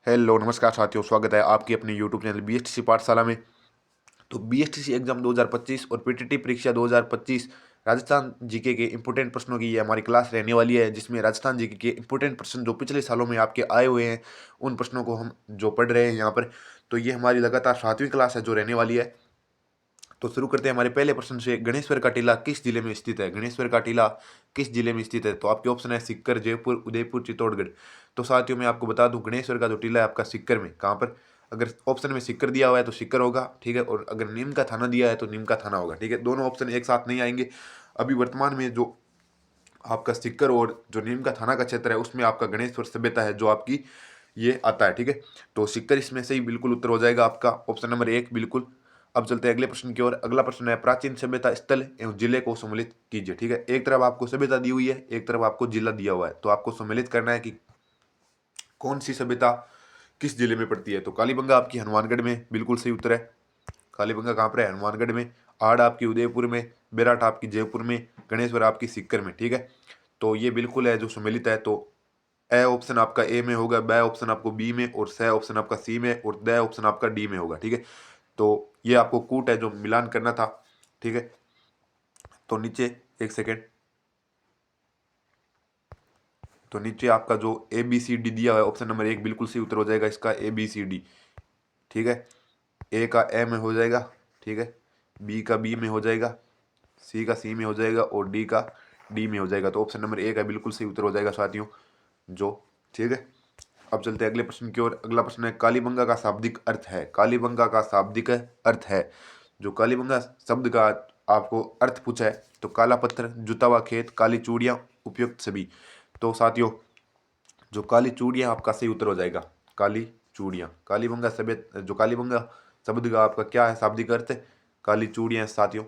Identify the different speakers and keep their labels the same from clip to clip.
Speaker 1: Hello नमस्कार साथियों, स्वागत है आपके अपने यूट्यूब चैनल बीएसटीसी पाठशाला में। तो बीएसटीसी एग्जाम 2025 और पीटीटी परीक्षा 2025 राजस्थान जीके के इंपोर्टेंट प्रश्नों की ये हमारी क्लास रहने वाली है, जिसमें राजस्थान जीके के इंपोर्टेंट प्रश्न जो पिछले सालों में आपके आए हुए हैं उन प्रश्नों को हम जो पढ़ रहे हैं यहाँ पर। तो ये हमारी लगातार 7वीं क्लास है जो रहने वाली है। तो शुरू करते हैं हमारे पहले प्रश्न से। गणेश्वर का टीला किस जिले में स्थित है? गणेश्वर का टीला किस जिले में स्थित है? तो आपके ऑप्शन है सीकर, जयपुर, उदयपुर, चित्तौड़गढ़। तो साथियों मैं आपको बता दूं, गणेश्वर का जो टीला है आपका सीकर में। कहाँ पर? अगर ऑप्शन में सीकर दिया हुआ है तो सीकर होगा, ठीक है। और अगर नीम का थाना दिया है तो नीम का थाना होगा, ठीक है। दोनों ऑप्शन एक साथ नहीं आएंगे। अभी वर्तमान में जो आपका सीकर और जो नीम का थाना का क्षेत्र है उसमें आपका गणेश्वर सभ्यता है जो आपकी ये आता है, ठीक है। तो सीकर इसमें से ही बिल्कुल उत्तर हो जाएगा आपका ऑप्शन नंबर 1 बिल्कुल। अब चलते हैं अगले प्रश्न की ओर। अगला प्रश्न है प्राचीन सभ्यता स्थल एवं जिले को सम्मिलित कीजिए, ठीक है। एक तरफ आपको सभ्यता दी हुई है, एक तरफ आपको जिला दिया हुआ है, तो आपको सम्मिलित करना है कि कौन सी सभ्यता किस जिले में पड़ती है। तो कालीबंगा आपकी हनुमानगढ़ में बिल्कुल सही उत्तर है। कालीबंगा कहाँ पर है? हनुमानगढ़ में। आड़ आपकी उदयपुर में, बेराट आपकी जयपुर में, गणेश्वर आपकी सीकर में, ठीक है। तो ये बिल्कुल है जो सम्मिलित है। तो ए ऑप्शन आपका ए में होगा, ब ऑप्शन आपको बी में, और स ऑप्शन आपका सी में, और द ऑप्शन आपका डी में होगा, ठीक है। तो ये आपको कूट है जो मिलान करना था, ठीक है। तो नीचे एक सेकेंड, तो नीचे आपका जो ए बी सी डी दिया हुआ है ऑप्शन नंबर 1 बिल्कुल सही उत्तर हो जाएगा इसका, ए बी सी डी, ठीक है। ए का ए में हो जाएगा, ठीक है। बी का बी में हो जाएगा, सी का सी में हो जाएगा, और डी का डी में हो जाएगा। तो ऑप्शन नंबर 1 का बिल्कुल सही उत्तर हो जाएगा साथियों जो, ठीक है। अब चलते हैं अगले प्रश्न की ओर। अगला प्रश्न है कालीबंगा का शाब्दिक अर्थ है। कालीबंगा का शाब्दिक अर्थ है, जो कालीबंगा शब्द का आपको अर्थ पूछा है तो काला पत्थर, जुता हुआ खेत, काली चूड़ियां, उपयुक्त सभी। तो साथियों जो काली चूड़ियां आपका सही उत्तर हो जाएगा, काली चूड़ियां। कालीबंगा सभ्य जो कालीबंगा शब्द का आपका क्या है शाब्दिक अर्थ? काली चूड़ियां साथियों,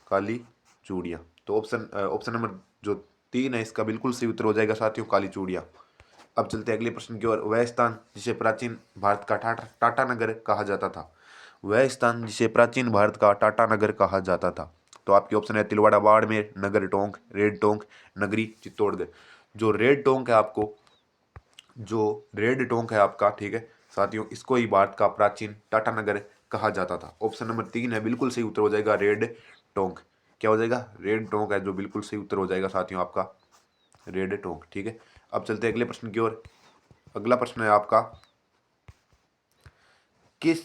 Speaker 1: काली चूड़ियां। तो ऑप्शन नंबर जो 3 है इसका बिल्कुल सही उत्तर हो जाएगा साथियों, काली चूड़ियां। अब चलते हैं अगले प्रश्न की ओर। वह स्थान जिसे प्राचीन भारत का टाटा नगर कहा जाता था। वह स्थान जिसे प्राचीन भारत का टाटा नगर कहा जाता था। तो आपके ऑप्शन है तिलवाड़ा, बाड़मेर, नगर टोंक, रेड टोंक, नगरी, चित्तौड़गढ़। जो रेड टोंक है आपको, जो रेड टोंक है आपका, ठीक है साथियों, इसको ही भारत का प्राचीन टाटा नगर कहा जाता था। ऑप्शन नंबर 3 है बिल्कुल सही उत्तर हो जाएगा, रेड टोंक। क्या हो जाएगा? रेड टोंक है जो बिल्कुल सही उत्तर हो जाएगा साथियों आपका, रेड टोंक, ठीक है। अब चलते हैं अगले प्रश्न की ओर। अगला प्रश्न है आपका, किस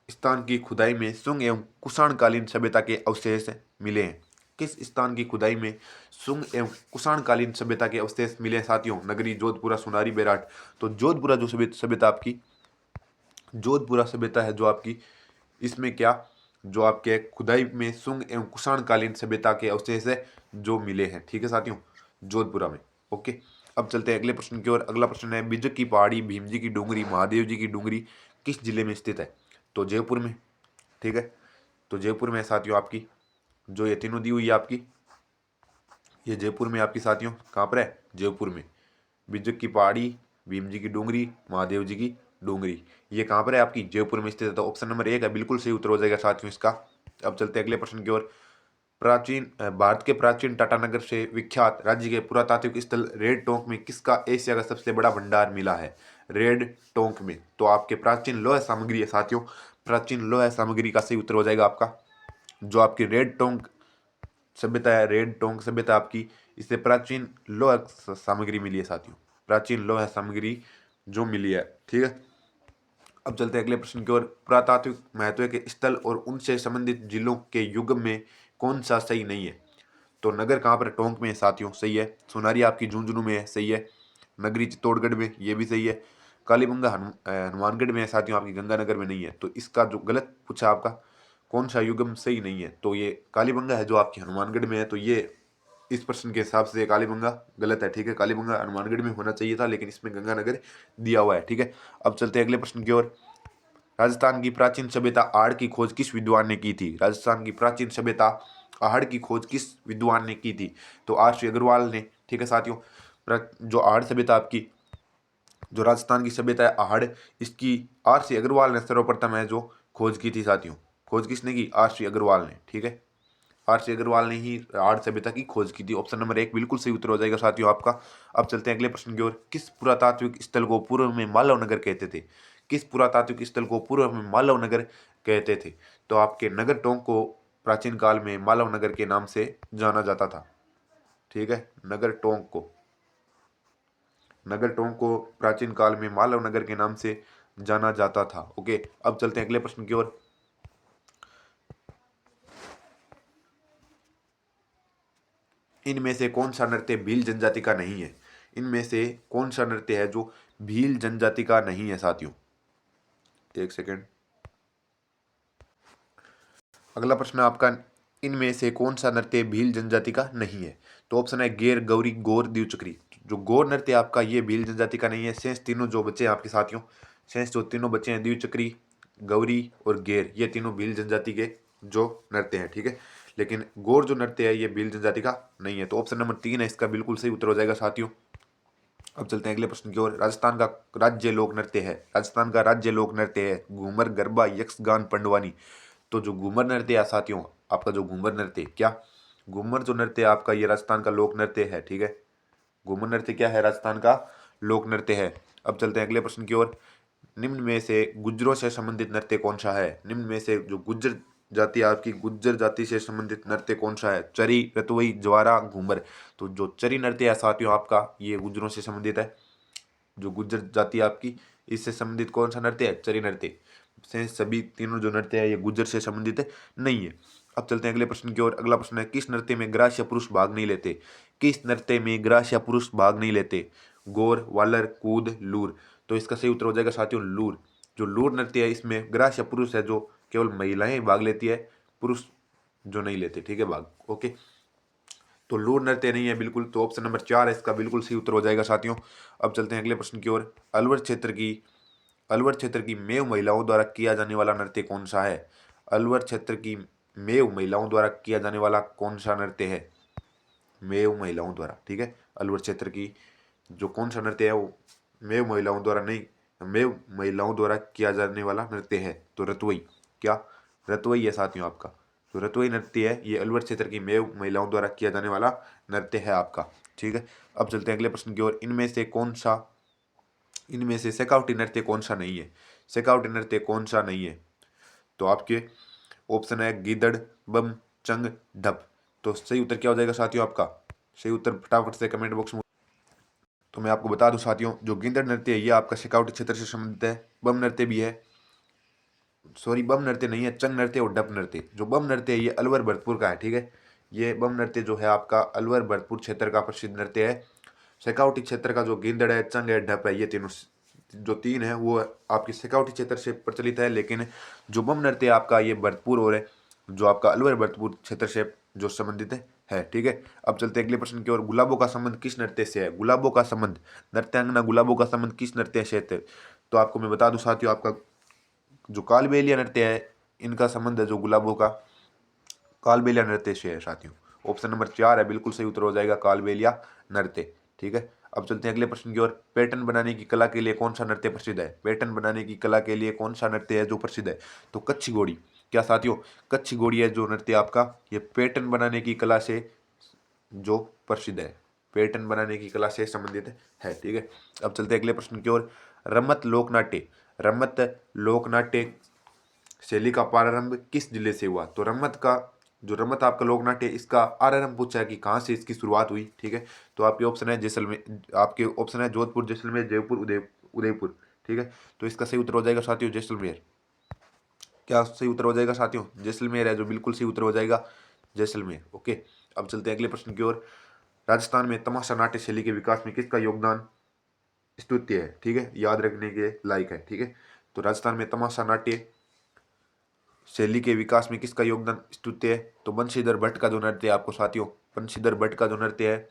Speaker 1: स्थान की खुदाई में सुंग एवं कुषाणकालीन सभ्यता के अवशेष मिले हैं? किस स्थान की खुदाई में सुंग एवं कुषाणकालीन सभ्यता के अवशेष मिले हैं साथियों? नगरी, जोधपुरा, सोनारी, बेराट। तो जोधपुरा जो सभ्यता आपकी, जोधपुरा सभ्यता है जो आपकी, इसमें क्या, जो आपके खुदाई में सुंग एवं कुषाणकालीन सभ्यता के अवशेष है जो मिले हैं, ठीक है साथियों, जोधपुरा में। ओके। अब चलते हैं अगले प्रश्न की ओर। अगला प्रश्न है बिजक की पहाड़ी, भीम जी की डूंगरी, महादेव जी की डूंगरी किस जिले में स्थित है? तो जयपुर में, ठीक है। तो जयपुर में साथियों आपकी जो ये तीनों दी हुई है आपकी, ये जयपुर में आपकी साथियों कहाँ पर है? जयपुर में। बिजक की पहाड़ी, भीम जी की डूंगरी, महादेव जी की डूंगरी, ये कहाँ पर है आपकी? जयपुर में स्थित है। तो ऑप्शन नंबर 1 है बिल्कुल सही उत्तर हो जाएगा साथियों इसका। अब चलते हैं अगले प्रश्न की ओर। प्राचीन भारत के प्राचीन टाटानगर से विख्यात राज्य के पुरातात्विक स्थल रेड टोंक में किसका एशिया का सबसे बड़ा भंडार मिला है? रेड टोंक में। तो आपके प्राचीन लौह सामग्री है साथियों, प्राचीन लौह सामग्री का सही उत्तर हो जाएगा आपका, जो आपकी रेड टोंक सभ्यता है, रेड टोंक सभ्यता आपकी, इससे प्राचीन लौह सामग्री मिली है साथियों, प्राचीन लौह सामग्री जो मिली है, ठीक है। अब चलते हैं अगले प्रश्न की ओर। पुरातात्विक महत्व के स्थल और उनसे संबंधित जिलों के युग में कौन सा सही नहीं है? तो नगर कहाँ पर? टोंक में है साथियों, सही है। सोनारी आपकी झुंझुनू में है, सही है। नगरी चित्तौड़गढ़ में, ये भी सही है। कालीबंगा हनुमानगढ़ में है साथियों आपकी, गंगानगर में नहीं है। तो इसका जो गलत पूछा आपका, कौन सा युगम सही नहीं है, तो ये कालीबंगा है जो आपकी हनुमानगढ़ में है। तो ये इस प्रश्न के हिसाब से कालीबंगा गलत है, ठीक है। कालीबंगा हनुमानगढ़ में होना चाहिए था, लेकिन इसमें गंगानगर दिया हुआ है, ठीक है। अब चलते हैं अगले प्रश्न की ओर। राजस्थान की प्राचीन सभ्यता आहड़ की खोज किस विद्वान ने की थी? राजस्थान की प्राचीन सभ्यता आहड़ की खोज किस विद्वान ने की थी? तो आर.सी. अग्रवाल ने, ठीक है साथियों। जो आहड़ सभ्यता आपकी, जो राजस्थान की सभ्यता है आहड़, इसकी आर.सी. अग्रवाल ने सर्वप्रथम है जो खोज की थी साथियों। खोज किसने की? आर.सी. अग्रवाल ने, ठीक है। आर.सी. अग्रवाल ने ही आर्य सभ्यता की खोज की थी। ऑप्शन नंबर 1 बिल्कुल सही उत्तर हो जाएगा साथियों आपका। अब चलते हैं अगले प्रश्न की ओर। किस पुरातात्विक स्थल को पूर्व में मालव नगर कहते थे? किस पुरातात्विक स्थल को पूर्व में मालव नगर कहते थे? तो आपके नगर टोंक को प्राचीन काल में मालव नगर के नाम से जाना जाता था। ठीक है, नगर टोंक को प्राचीन काल में मालव नगर के नाम से जाना जाता था। ओके, अब चलते हैं अगले प्रश्न की ओर। इनमें से कौन सा नृत्य भील जनजाति का नहीं है? इनमें से कौन सा नृत्य है जो भील जनजाति का नहीं है साथियों? एक सेकेंड। अगला प्रश्न आपका, इनमें से कौन सा नृत्य भील जनजाति का नहीं है? तो ऑप्शन है गेर, गौरी, गौर, द्विचक्री। जो गौर नृत्य आपका ये भील जनजाति का नहीं है। शेष तीनों जो बचे हैं आपके साथियों, शेष जो तीनों बचे हैं द्विचक्री, गौरी और गेर, ये तीनों भील जनजाति के जो नृत्य हैं। ठीक है, लेकिन गौर जो नृत्य है ये भील जनजाति का नहीं है। तो ऑप्शन नंबर 3 है इसका बिल्कुल सही उत्तर हो जाएगा साथियों। अब चलते हैं अगले प्रश्न की ओर। राजस्थान का राज्य लोक नृत्य है, राजस्थान का राज्य लोक नृत्य है घूमर, गरबा, यक्षगान, पंडवानी। तो जो घूमर नृत्य है साथियों आपका, जो घूमर नृत्य क्या, घूमर जो नृत्य है आपका ये राजस्थान का लोक नृत्य है। ठीक है, घूमर नृत्य क्या है? राजस्थान का लोक नृत्य है। अब चलते हैं अगले प्रश्न की ओर। निम्न में से गुज्जरों से संबंधित नृत्य कौन सा है? निम्न में से जो गुज्जर जाति आपकी, गुज्जर जाति से संबंधित नृत्य कौन सा है? चरी, रतवई, ज्वारा, घूमर। तो जो चरी नृत्य है साथियों आपका ये गुज्जरों से संबंधित है। जो गुज्जर जाति आपकी, इससे संबंधित कौन सा नृत्य है? चरी नृत्य। से सभी तीनों जो नृत्य है ये गुज्जर से संबंधित नहीं है। अब चलते हैं अगले प्रश्न की ओर। अगला प्रश्न है, किस नृत्य में ग्राह्य पुरुष भाग नहीं लेते? किस नृत्य में ग्राह्य पुरुष भाग नहीं लेते? गौर, वालर, कूद, लूर। तो इसका सही उत्तर हो जाएगा साथियों लूर। जो लूर नृत्य है इसमें ग्राह्य पुरुष है, जो केवल महिलाएं भाग लेती है, पुरुष जो नहीं लेते। ठीक है भाग। ओके, तो लूर नृत्य नहीं है बिल्कुल। तो ऑप्शन नंबर 4 है इसका बिल्कुल सही उत्तर हो जाएगा साथियों। अब चलते हैं अगले प्रश्न की ओर। अलवर क्षेत्र की मेव महिलाओं द्वारा किया जाने वाला नृत्य कौन सा है? अलवर क्षेत्र की मेव महिलाओं द्वारा किया जाने वाला कौन सा नृत्य है? मेव महिलाओं द्वारा। ठीक है, अलवर क्षेत्र की जो कौन सा नृत्य है वो मेव महिलाओं द्वारा नहीं, मेव महिलाओं द्वारा किया जाने वाला नृत्य है। तो रतवई, क्या रतवई है साथियों आपका? जो रतवई नृत्य है ये अलवर क्षेत्र की मेव महिलाओं द्वारा किया जाने वाला नृत्य है आपका। ठीक है, अब चलते हैं अगले प्रश्न की ओर। इनमें से शेखावटी नृत्य कौन सा नहीं है? शेखावटी नृत्य कौन सा नहीं है? तो आपके ऑप्शन है गीदड़, बम, चंग, ढप। तो सही उत्तर क्या हो जाएगा साथियों आपका? सही उत्तर फटाफट से कमेंट बॉक्स में। तो मैं आपको बता दूं साथियों, जो गीदड़ नृत्य है ये आपका शेखावटी क्षेत्र से संबंधित है। बम नृत्य भी है, सॉरी बम नृत्य नहीं है, चंग नृत्य और डप नृत्य। जो बम नृत्य है ये अलवर भरतपुर का है। ठीक है, ये बम नृत्य जो है आपका अलवर भरतपुर क्षेत्र का प्रसिद्ध नृत्य है। शेखावटी क्षेत्र का जो गीदड़ है, चंग है, ढप है, ये तीनों जो तीन है वो आपकी शेखावटी क्षेत्र से प्रचलित है। लेकिन जो बम नृत्य है आपका ये भरतपुर और जो आपका अलवर भरतपुर क्षेत्र से जो संबंधित है। ठीक है, अब चलते हैं अगले प्रश्न की ओर। गुलाबों का संबंध किस नृत्य से है? गुलाबों का संबंध, नृत्यांगना गुलाबों का संबंध किस नृत्य से है? तो आपको मैं बता दूं साथियों, आपका जो कालबेलिया नृत्य है इनका संबंध है जो गुलाबों का कालबेलिया नृत्य से है साथियों। ऑप्शन नंबर 4 है बिल्कुल सही उत्तर हो जाएगा कालबेलिया नृत्य। ठीक है, अब चलते हैं अगले प्रश्न की ओर। पैटर्न बनाने की कला के लिए कौन सा नृत्य प्रसिद्ध है? पैटर्न बनाने की कला के लिए कौन सा नृत्य है जो प्रसिद्ध है? तो कच्छी घोड़ी। क्या साथियों? कच्छी घोड़ी है जो नृत्य आपका ये पैटर्न बनाने की कला से जो प्रसिद्ध है, पैटर्न बनाने की कला से संबंधित है। ठीक है, अब चलते हैं अगले प्रश्न की ओर। रमत लोकनाट्य शैली का प्रारंभ किस जिले से हुआ? तो रमत आपका लोकनाट्य इसका आरंभ पूछा है कि कहाँ से इसकी शुरुआत हुई। ठीक है, तो आपके ऑप्शन है जोधपुर, जैसलमेर, जयपुर, उदयपुर। ठीक है, तो इसका सही उत्तर हो जाएगा साथियों जैसलमेर। क्या सही उत्तर हो जाएगा साथियों? जैसलमेर है जो बिल्कुल सही उत्तर हो जाएगा जैसलमेर। ओके, अब चलते हैं अगले प्रश्न की ओर। राजस्थान में तमाशा नाट्य शैली के विकास में किसका योगदान स्तुत्य है? ठीक है, याद रखने के लायक है। ठीक है, तो राजस्थान में तमाशा नाट्य शैली के विकास में किसका योगदान स्तुत्य है? तो बंशीधर भट्ट का जो नृत्य है आपको साथियों, बंशीधर भट्ट का जो नृत्य है,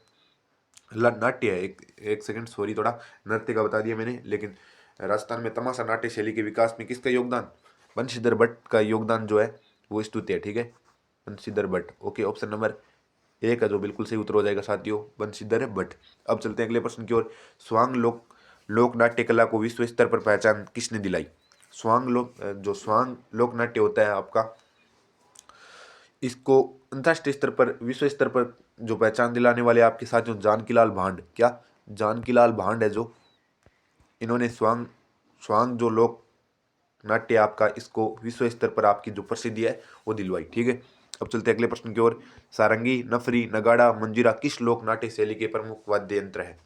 Speaker 1: नाट्य है, एक सेकंड सॉरी, थोड़ा नृत्य का बता दिया मैंने। लेकिन राजस्थान में तमाशा नाट्य शैली के विकास में किसका योगदान? बंशीधर भट्ट का योगदान जो है वो स्तुत्य है। ठीक है, Banshidhar Bhatt. Okay, option number 1 है जो बिल्कुल सही उत्तर हो जाएगा साथियों बंशीधर भट्ट। अब चलते हैं अगले प्रश्न की ओर। स्वांग लोक नाट्य कला को विश्व स्तर पर पहचान किसने दिलाई? स्वांग लोक नाट्य होता है आपका इसको अंतर्राष्ट्रीय स्तर पर, विश्व स्तर पर जो पहचान दिलाने वाले आपके साथियों जानकीलाल भांड, क्या जानकीलाल भांड है जो, इन्होंने स्वांग स्वांग जो लोक नाट्य आपका, इसको विश्व स्तर पर आपकी जो प्रसिद्धि है वो दिलवाई। ठीक है, अब चलते हैं अगले प्रश्न की ओर। सारंगी, नफरी, नगाड़ा, मंजीरा किस लोक नाट्य शैली के प्रमुख वाद्य यंत्र है?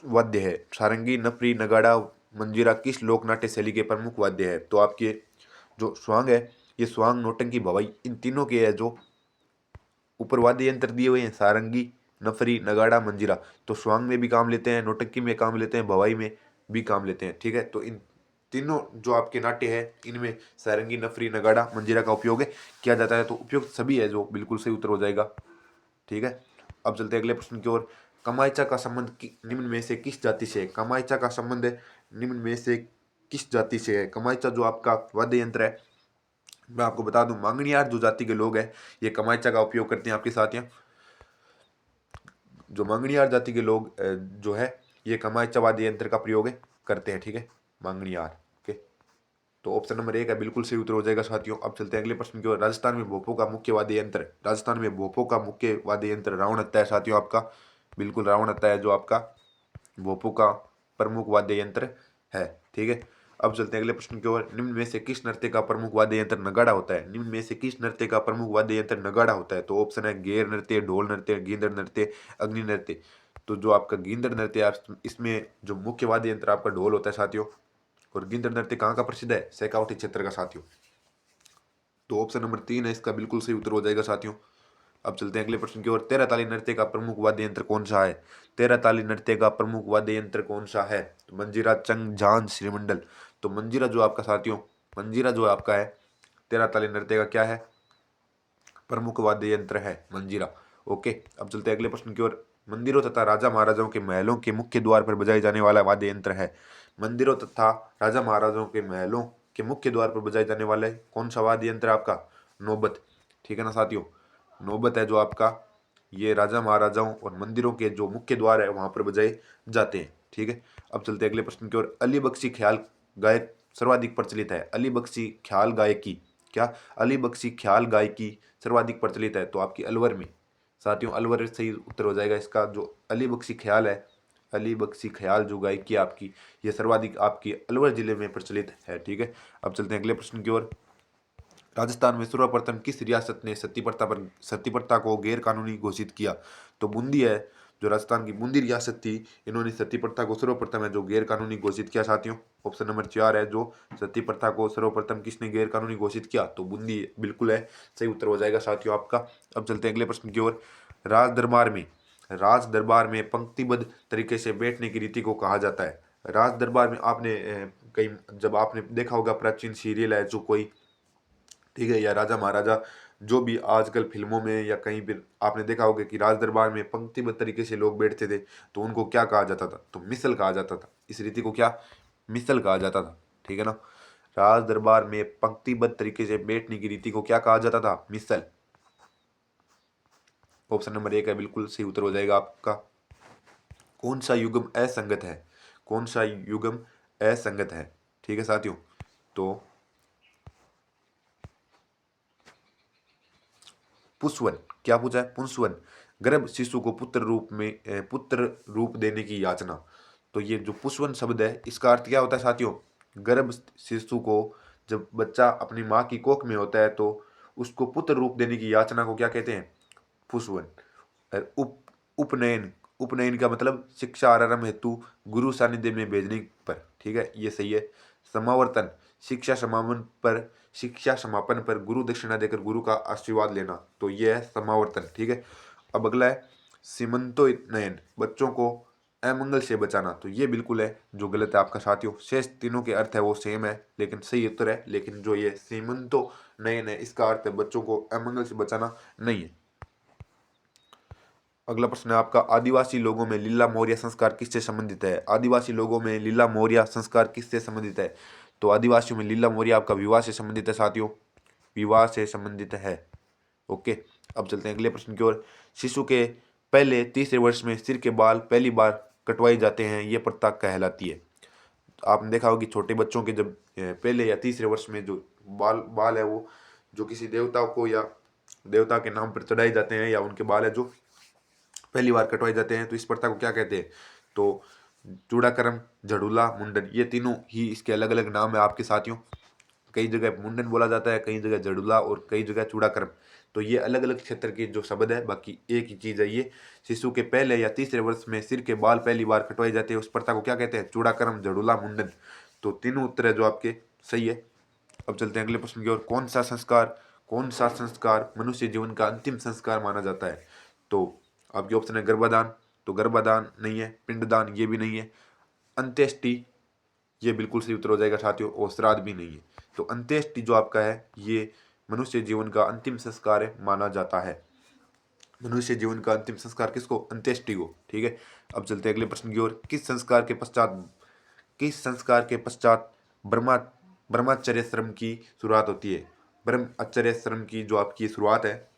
Speaker 1: वाद्य है। सारंगी, नफरी, नगाड़ा, मंजीरा किस लोक नाट्य शैली के प्रमुख वाद्य है? तो आपके जो स्वांग है, ये स्वांग, नौटंकी, भवाई, इन तीनों के है जो ऊपर वाद्य यंत्र दिए हुए हैं, सारंगी, नफरी, नगाड़ा, मंजीरा। तो स्वांग में भी काम लेते हैं, नौटंकी में काम लेते हैं, भवाई में भी काम लेते हैं। ठीक है, तो इन तीनों जो आपके नाट्य है, इनमें सारंगी, नफरी, नगाड़ा, मंजीरा का उपयोग किया जाता है। तो उपयोग सभी है, जो बिल्कुल सही उत्तर हो जाएगा। ठीक है, अब चलते हैं अगले प्रश्न की ओर। कमाइचा का संबंध निम्न में से किस जाति से है? कमाइचा का संबंध निम्न में से किस जाति से है? कमाइचा जो आपका वाद्य यंत्र है, मैं आपको बता दूं, मांगणियार जो जाति के लोग हैं, ये कमाइचा का उपयोग करते हैं आपके साथियों। जो मांगणियार जाति के लोग जो है, ये कमाइचा वाद्य यंत्र का प्रयोग करते हैं। ठीक है, मांगणियार के। तो ऑप्शन नंबर 1 है बिल्कुल सही उत्तर हो जाएगा साथियों। अब चलते हैं अगले प्रश्न की ओर। राजस्थान में भोपों का मुख्य वाद्य यंत्र, राजस्थान में भोपों का मुख्य वाद्य यंत्र रावण हत्ता है साथियों आपका। बिल्कुल रावण हत्ता है जो आपका भोपों का प्रमुख वाद्य यंत्र है। ठीक है, अब चलते हैं अगले प्रश्न की ओर। निम्न में से किस नृत्य का प्रमुख वाद्य यंत्र नगाड़ा होता है? निम्न में से किस नृत्य का प्रमुख वाद्य यंत्र नगाड़ा होता है? तो ऑप्शन है गेर नृत्य, ढोल नृत्य, गींदड़ नृत्य, अग्नि नृत्य। तो जो आपका गींदड़ नृत्य है, इसमें जो मुख्य वाद्य यंत्र आपका ढोल होता है साथियों। और गींदड़ नृत्य कहाँ का प्रसिद्ध है? शेखावाटी क्षेत्र का साथियों। तो ऑप्शन नंबर 3 है इसका बिल्कुल सही उत्तर हो जाएगा साथियों। अब चलते हैं अगले प्रश्न की ओर। तेरह ताली नृत्य का प्रमुख वाद्य यंत्र कौन सा है? तेरह ताली नृत्य का प्रमुख वाद्य यंत्र कौन सा है? तो मंजीरा, चंग, झांझ, श्रीमंडल। तो मंजीरा जो आपका साथियों, मंजीरा जो आपका है तेरह ताली नृत्य का क्या है? प्रमुख वाद्य यंत्र है मंजीरा। ओके, अब चलते हैं अगले प्रश्न की ओर। मंदिरों तथा राजा महाराजाओं के महलों के मुख्य द्वार पर बजाए जाने वाला वाद्य यंत्र है? मंदिरों तथा राजा महाराजाओं के महलों के मुख्य द्वार पर बजाए जाने वाले कौन सा वाद्य यंत्र है आपका? नौबत। ठीक है ना साथियों, नौबत है जो आपका, ये राजा महाराजाओं और मंदिरों के जो मुख्य द्वार है वहां पर बजाए जाते हैं। ठीक है, अब चलते हैं अगले प्रश्न की ओर। अली बख्शी ख्याल गायक सर्वाधिक प्रचलित है? अली बख्शी ख्याल गायकी, क्या अली बख्शी ख्याल गायकी सर्वाधिक प्रचलित है? तो आपकी अलवर में साथियों, अलवर सही उत्तर हो जाएगा इसका। जो अली बख्शी ख्याल है, अली बख्शी ख्याल जो गायकी आपकी, ये सर्वाधिक आपकी अलवर जिले में प्रचलित है। ठीक है, अब चलते हैं अगले प्रश्न की ओर। राजस्थान में सर्वप्रथम किस रियासत ने सती प्रथा को गैर कानूनी घोषित किया? तो बूंदी है, जो राजस्थान की बूंदी रियासत थी, इन्होंने सती प्रथा को सर्वप्रथम है जो गैर कानूनी घोषित किया साथियों। ऑप्शन नंबर 4 है जो सती प्रथा को सर्वप्रथम किसने गैर कानूनी घोषित किया? तो बूंदी बिल्कुल है, सही उत्तर हो जाएगा साथियों आपका। अब चलते हैं अगले प्रश्न की ओर। राज दरबार में राज दरबार में पंक्तिबद्ध तरीके से बैठने की रीति को कहा जाता है? राज दरबार में आपने कई, जब आपने देखा होगा प्राचीन सीरियल है जो कोई, ठीक है, या राजा महाराजा, जो भी आजकल फिल्मों में या कहीं भी आपने देखा होगा कि राज दरबार में पंक्तिबद्ध तरीके से लोग बैठते थे, तो उनको क्या कहा जाता था? तो मिसल कहा जाता था। इस रीति को क्या, मिसल कहा जाता था। ठीक है ना, राज दरबार में पंक्तिबद्ध तरीके से बैठने की रीति को क्या कहा जाता था? मिसल। ऑप्शन नंबर 1 है बिल्कुल सही उत्तर हो जाएगा आपका। कौन सा युग्म असंगत है? कौन सा युग्म असंगत है? ठीक है साथियों, तो पुष्वन, क्या पूछा है? पुंसवन, गर्भ शिशु को पुत्र रूप देने की याचना। तो ये जो पुष्वन शब्द है, इसका अर्थ क्या होता है साथियों? गर्भ शिशु को, जब बच्चा अपनी माँ की कोख में होता है, तो उसको पुत्र रूप देने की याचना को क्या कहते हैं? पुष्वन। उपनयन, उपनयन का मतलब शिक्षा आरंभ हेतु गुरु सानिध्य में भेजने पर। ठीक है, ये सही है। समावर्तन, शिक्षा समापन पर गुरु दक्षिणा देकर गुरु का आशीर्वाद लेना। तो ये है समावर्तन। ठीक है, अब अगला है सीमंतोन्नयन, बच्चों को अमंगल से बचाना। तो ये बिल्कुल है जो गलत है आपका साथियों। शेष तीनों के अर्थ है वो सेम है, लेकिन सही उत्तर है, लेकिन जो ये सीमंतोन्नयन है, इसका अर्थ है बच्चों को अमंगल से बचाना नहीं है। अगला प्रश्न है आपका। आदिवासी लोगों में लीला मौर्य संस्कार किससे संबंधित है? आदिवासी लोगों में लीला मौर्य संस्कार किससे संबंधित है? तो आदिवासियों में लीला मौर्य आपका विवाह से संबंधित है साथियों, विवाह से संबंधित है। ओके, अब चलते हैं अगले प्रश्न की ओर। शिशु के पहले तीसरे वर्ष में सिर के बाल पहली बार कटवाए जाते हैं, ये प्रथा कहलाती है। आपने देखा होगा कि छोटे बच्चों के जब पहले या तीसरे वर्ष में जो बाल बाल है वो जो किसी देवता को या देवता के नाम पर चढ़ाए जाते हैं, या उनके बाल है जो पहली बार कटवाए जाते हैं, तो इस प्रथा को क्या कहते हैं? तो चूड़ाकर्म, झड़ूला, मुंडन, ये तीनों ही इसके अलग अलग नाम है आपके साथियों। कई जगह मुंडन बोला जाता है, कई जगह झड़ूला और कई जगह चूड़ाकर्म। तो ये अलग अलग क्षेत्र के जो शब्द है, बाकी एक ही चीज है ये। शिशु के पहले या तीसरे वर्ष में सिर के बाल पहली बार कटवाए जाते हैं, उस प्रथा को क्या कहते हैं? चूड़ाकर्म, झड़ूला, मुंडन। तो तीनों उत्तर है जो आपके सही है। अब चलते हैं अगले प्रश्न की ओर। कौन सा संस्कार मनुष्य जीवन का अंतिम संस्कार माना जाता है? तो आपके ऑप्शन है गर्भाधान, तो गर्भाधान नहीं है, पिंडदान ये भी नहीं है, अंत्येष्टि ये बिल्कुल सही उत्तर हो जाएगा साथियों, और श्राद्ध भी नहीं है। तो अंत्येष्टि जो आपका है ये मनुष्य जीवन का अंतिम संस्कार है माना जाता है। मनुष्य जीवन का अंतिम संस्कार किसको? अंत्येष्टि को। ठीक है, अब चलते हैं अगले प्रश्न की ओर। किस संस्कार के पश्चात ब्रह्मचर्य श्रम की शुरुआत होती है? ब्रह्मचर्य श्रम की जो आपकी शुरुआत है,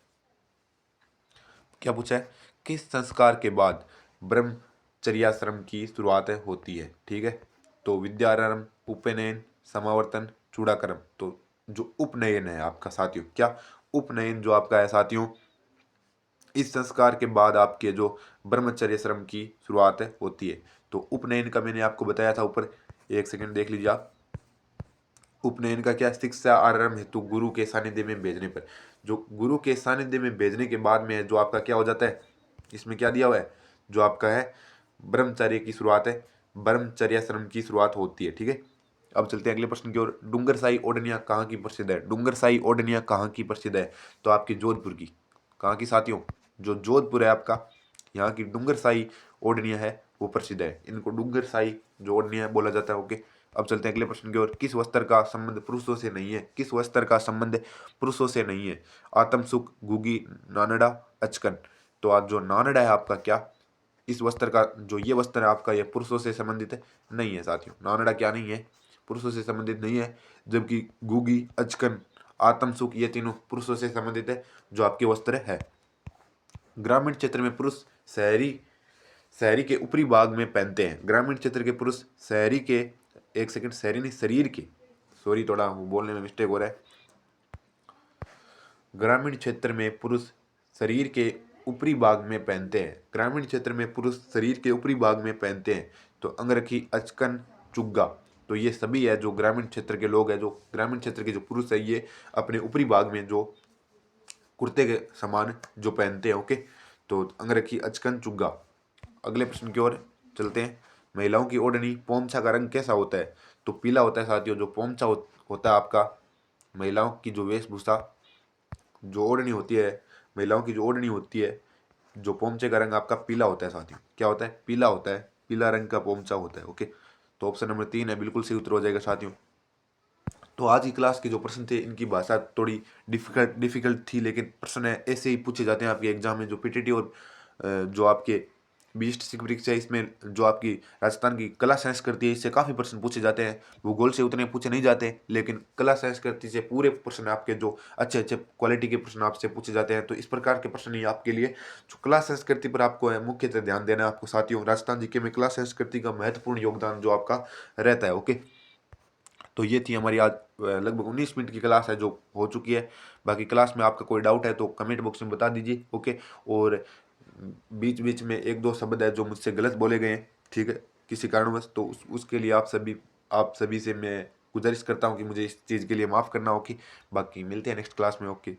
Speaker 1: क्या पूछा है? किस संस्कार के बाद ब्रह्मचर्याश्रम की शुरुआत होती है? ठीक है, तो विद्यारंभ, उपनयन, समावर्तन, चूड़ाकर्म। तो जो उपनयन है आपका साथियों, क्या उपनयन जो आपका है साथियों, इस संस्कार के बाद आपके जो ब्रह्मचर्य श्रम की शुरुआत होती है। तो उपनयन का मैंने आपको बताया था ऊपर, एक सेकंड देख लीजिए आप। उपनयन का क्या? शिक्षा आरंभ हेतु गुरु के सानिध्य में भेजने पर। जो गुरु के सानिध्य में भेजने के बाद में जो आपका क्या हो जाता है, इसमें क्या दिया हुआ है, जो आपका है ब्रह्मचर्य की शुरुआत है, ब्रह्मचर्याश्रम की शुरुआत होती है। ठीक है, अब चलते हैं अगले प्रश्न की ओर। डूंगरसाई ओढ़नियां कहाँ की प्रसिद्ध है? डूंगरसाई ओढ़नियां कहाँ की प्रसिद्ध है? तो आपकी जोधपुर की। कहाँ की साथियों? जो जोधपुर है आपका, यहाँ की डूंगरसाई ओढ़नियां है वो प्रसिद्ध है, इनको डूंगरसाई जो ओढ़नियां बोला जाता है। ओके, अब चलते हैं अगले प्रश्न की ओर। किस वस्त्र का संबंध पुरुषों से नहीं है? किस वस्त्र का संबंध पुरुषों से नहीं है? आत्म सुख, गुगी, नानड़ा, अचकन। तो आज जो नानड़ा है आपका, क्या इस वस्त्र का जो ये वस्त्र है आपका, ये पुरुषों से संबंधित है? नहीं है साथियों, नानड़ा क्या नहीं है? पुरुषों से संबंधित नहीं है। जबकि गुगी, अचकन, आत्म सुख ये तीनों पुरुषों से संबंधित है जो आपके वस्त्र है। ग्रामीण क्षेत्र में पुरुष शहरी शहरी के ऊपरी भाग में पहनते हैं। ग्रामीण क्षेत्र के पुरुष शहरी के, एक सेकंड, शहरी नहीं, शरीर के, सॉरी थोड़ा बोलने में मिस्टेक हो रहा है। ग्रामीण क्षेत्र में पुरुष शरीर के ऊपरी भाग में पहनते हैं। ग्रामीण क्षेत्र में पुरुष शरीर के ऊपरी भाग में पहनते हैं। तो अंगरखी, अचकन, चुग्गा, तो ये सभी है जो ग्रामीण क्षेत्र के लोग हैं, जो ग्रामीण क्षेत्र के जो पुरुष है ये अपने ऊपरी भाग में जो कुर्ते के समान जो पहनते हैं। ओके, तो अंगरखी, अचकन, चुग्गा। अगले प्रश्न की ओर चलते हैं। महिलाओं की ओढ़नी पोमछा का रंग कैसा होता है? तो पीला होता है साथियों। जो पोमछा होता है आपका, महिलाओं की जो वेशभूषा, जो ओढ़नी होती है, महिलाओं की जो ओढ़नी होती है, जो पोमचे का रंग आपका पीला होता है साथियों। क्या होता है? पीला होता है, पीला रंग का पोमचा होता है। ओके, तो ऑप्शन नंबर 3 है बिल्कुल सही उत्तर हो जाएगा साथियों। तो आज की क्लास के जो प्रश्न थे, इनकी भाषा थोड़ी डिफिकल्ट थी, लेकिन प्रश्न है ऐसे ही पूछे जाते हैं आपके एग्जाम में। जो पीटीटी और जो आपके 20 शिक्षक परीक्षा है, इसमें जो आपकी राजस्थान की कला संस्कृति है, इससे काफ़ी प्रश्न पूछे जाते हैं। भूगोल से उतने पूछे नहीं जाते, लेकिन कला संस्कृति से पूरे प्रश्न आपके जो अच्छे अच्छे क्वालिटी के प्रश्न आपसे पूछे जाते हैं। तो इस प्रकार के प्रश्न ही आपके लिए जो कला संस्कृति पर आपको है मुख्यतः ध्यान देना है आपको साथियों। राजस्थान जीके में कला संस्कृति का महत्वपूर्ण योगदान जो आपका रहता है। ओके, तो ये थी हमारी आज लगभग 19 मिनट की क्लास है जो हो चुकी है। बाकी क्लास में आपका कोई डाउट है तो कमेंट बॉक्स में बता दीजिए। ओके, और बीच बीच में एक दो शब्द है जो मुझसे गलत बोले गए हैं, ठीक है, किसी कारणवश, तो उसके लिए आप सभी से मैं गुजारिश करता हूँ कि मुझे इस चीज़ के लिए माफ़ करना। ओके, बाकी मिलते हैं नेक्स्ट क्लास में। ओके।